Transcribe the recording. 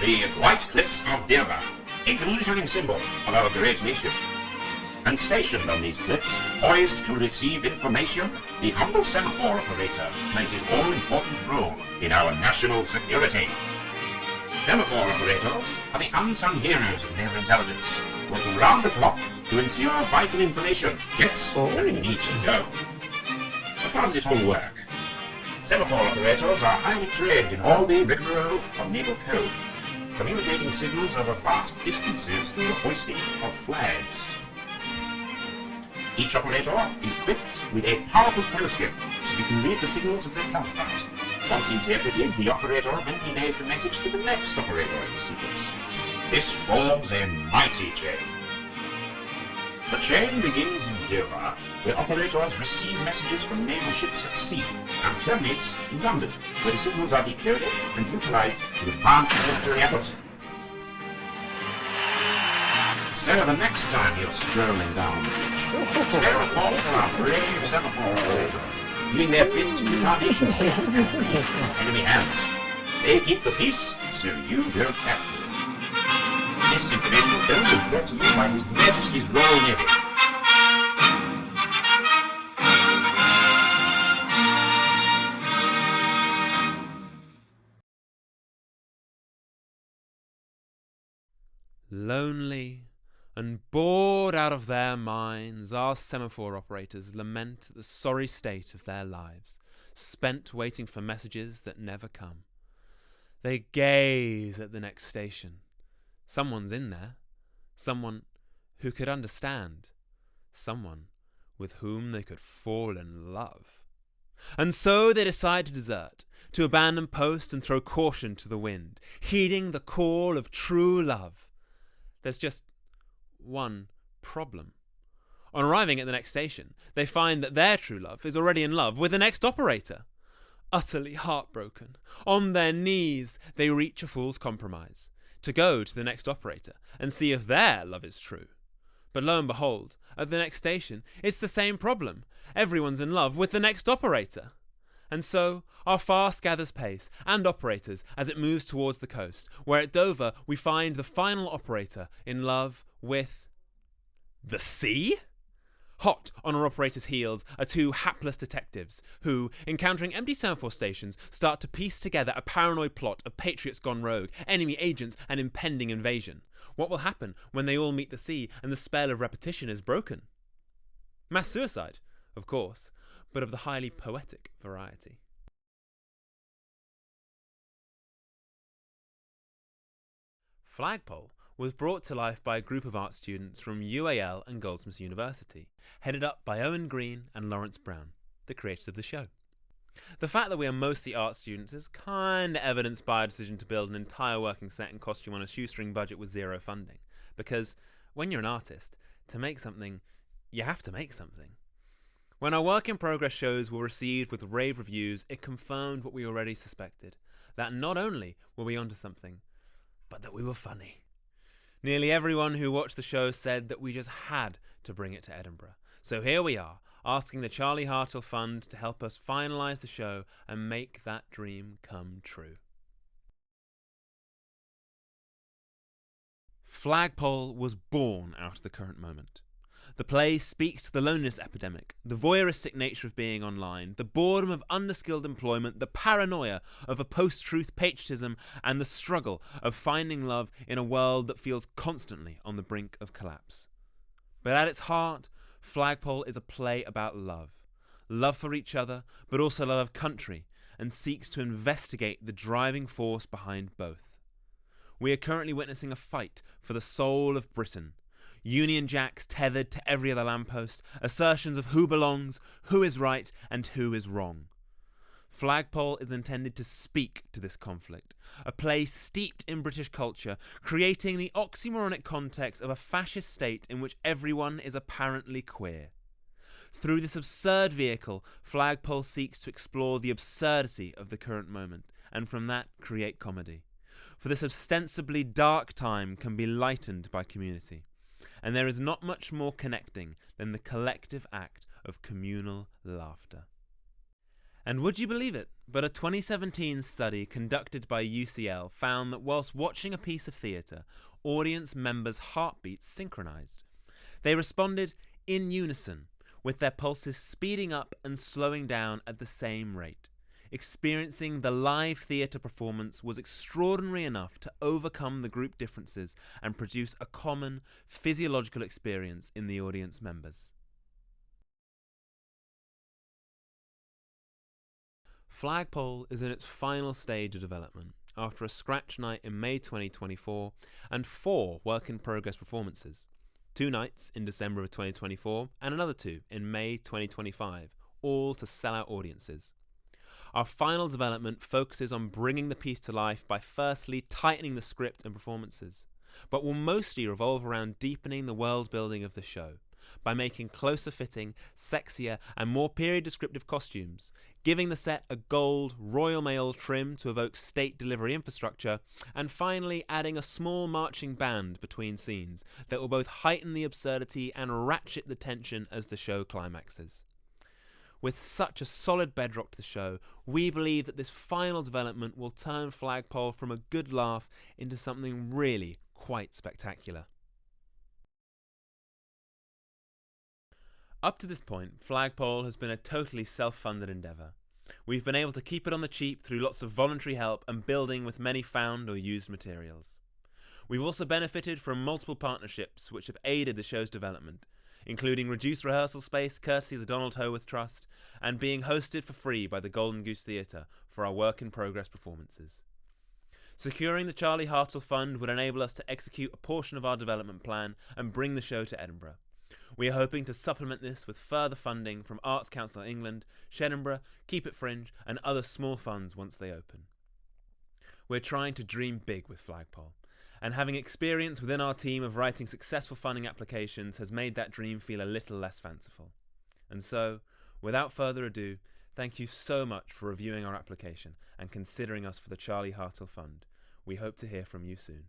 the White Cliffs of Derva, a glittering symbol of our great nation. And stationed on these cliffs, poised to receive information, the humble semaphore operator plays his all-important role in our national security. Semaphore operators are the unsung heroes of naval intelligence, working round the clock to ensure vital information gets where it needs to go. But how does it all work? Semaphore operators are highly trained in all the rigmarole of naval code, communicating signals over vast distances through the hoisting of flags. Each operator is equipped with a powerful telescope so you can read the signals of their counterpart. Once interpreted, the operator then relays the message to the next operator in the sequence. This forms a mighty chain. The chain begins in Dover, where operators receive messages from naval ships at sea, and terminates in London, where the signals are decoded and utilized to advance military efforts. So the next time you're strolling down the beach, spare a thought for our brave semaphore operators, doing their bit to keep our nation safe and free from enemy hands. They keep the peace, so you don't have to. This informational film was brought to you by His Majesty's Royal Navy. Lonely and bored out of their minds, our semaphore operators lament the sorry state of their lives, spent waiting for messages that never come. They gaze at the next station. Someone's in there. Someone who could understand. Someone with whom they could fall in love. And so they decide to desert, to abandon post and throw caution to the wind, heeding the call of true love. There's just one problem. On arriving at the next station, they find that their true love is already in love with the next operator. Utterly heartbroken, on their knees, they reach a fool's compromise, to go to the next operator and see if their love is true. But lo and behold, at the next station, it's the same problem. Everyone's in love with the next operator. And so, our farce gathers pace and operators as it moves towards the coast, where at Dover we find the final operator in love with the sea? Hot on our operator's heels are two hapless detectives who, encountering empty semaphore stations, start to piece together a paranoid plot of patriots gone rogue, enemy agents, and impending invasion. What will happen when they all meet the sea and the spell of repetition is broken? Mass suicide, of course, but of the highly poetic variety. Flagpole was brought to life by a group of art students from UAL and Goldsmiths University, headed up by Owen Green and Lawrence Brown, the creators of the show. The fact that we are mostly art students is kinda evidenced by our decision to build an entire working set and costume on a shoestring budget with zero funding, because when you're an artist, to make something, you have to make something. When our work in progress shows were received with rave reviews, it confirmed what we already suspected, that not only were we onto something, but that we were funny. Nearly everyone who watched the show said that we just had to bring it to Edinburgh. So here we are, asking the Charlie Hartill Fund to help us finalise the show and make that dream come true. Flagpole was born out of the current moment. The play speaks to the loneliness epidemic, the voyeuristic nature of being online, the boredom of underskilled employment, the paranoia of a post-truth patriotism, and the struggle of finding love in a world that feels constantly on the brink of collapse. But at its heart, Flagpole is a play about love. Love for each other, but also love of country, and seeks to investigate the driving force behind both. We are currently witnessing a fight for the soul of Britain. Union Jacks tethered to every other lamppost, assertions of who belongs, who is right, and who is wrong. Flagpole is intended to speak to this conflict, a play steeped in British culture, creating the oxymoronic context of a fascist state in which everyone is apparently queer. Through this absurd vehicle, Flagpole seeks to explore the absurdity of the current moment, and from that create comedy. For this ostensibly dark time can be lightened by community. And there is not much more connecting than the collective act of communal laughter. And would you believe it? But a 2017 study conducted by UCL found that whilst watching a piece of theatre, audience members' heartbeats synchronized. They responded in unison, with their pulses speeding up and slowing down at the same rate. Experiencing the live theatre performance was extraordinary enough to overcome the group differences and produce a common physiological experience in the audience members. Flagpole is in its final stage of development after a scratch night in May 2024 and 4 work-in-progress performances. 2 nights in December of 2024 and another 2 in May 2025, all to sell-out audiences. Our final development focuses on bringing the piece to life by firstly tightening the script and performances, but will mostly revolve around deepening the world building of the show by making closer fitting, sexier and more period descriptive costumes, giving the set a gold Royal Mail trim to evoke state delivery infrastructure, and finally adding a small marching band between scenes that will both heighten the absurdity and ratchet the tension as the show climaxes. With such a solid bedrock to the show, we believe that this final development will turn Flagpole from a good laugh into something really quite spectacular. Up to this point, Flagpole has been a totally self-funded endeavour. We've been able to keep it on the cheap through lots of voluntary help and building with many found or used materials. We've also benefited from multiple partnerships which have aided the show's development, including reduced rehearsal space courtesy of the Donald Howarth Trust, and being hosted for free by the Golden Goose Theatre for our work-in-progress performances. Securing the Charlie Hartill Fund would enable us to execute a portion of our development plan and bring the show to Edinburgh. We are hoping to supplement this with further funding from Arts Council England, Shedinburgh, Keep It Fringe, and other small funds once they open. We're trying to dream big with Flagpole, and having experience within our team of writing successful funding applications has made that dream feel a little less fanciful. And so, without further ado, thank you so much for reviewing our application and considering us for the Charlie Hartill Fund. We hope to hear from you soon.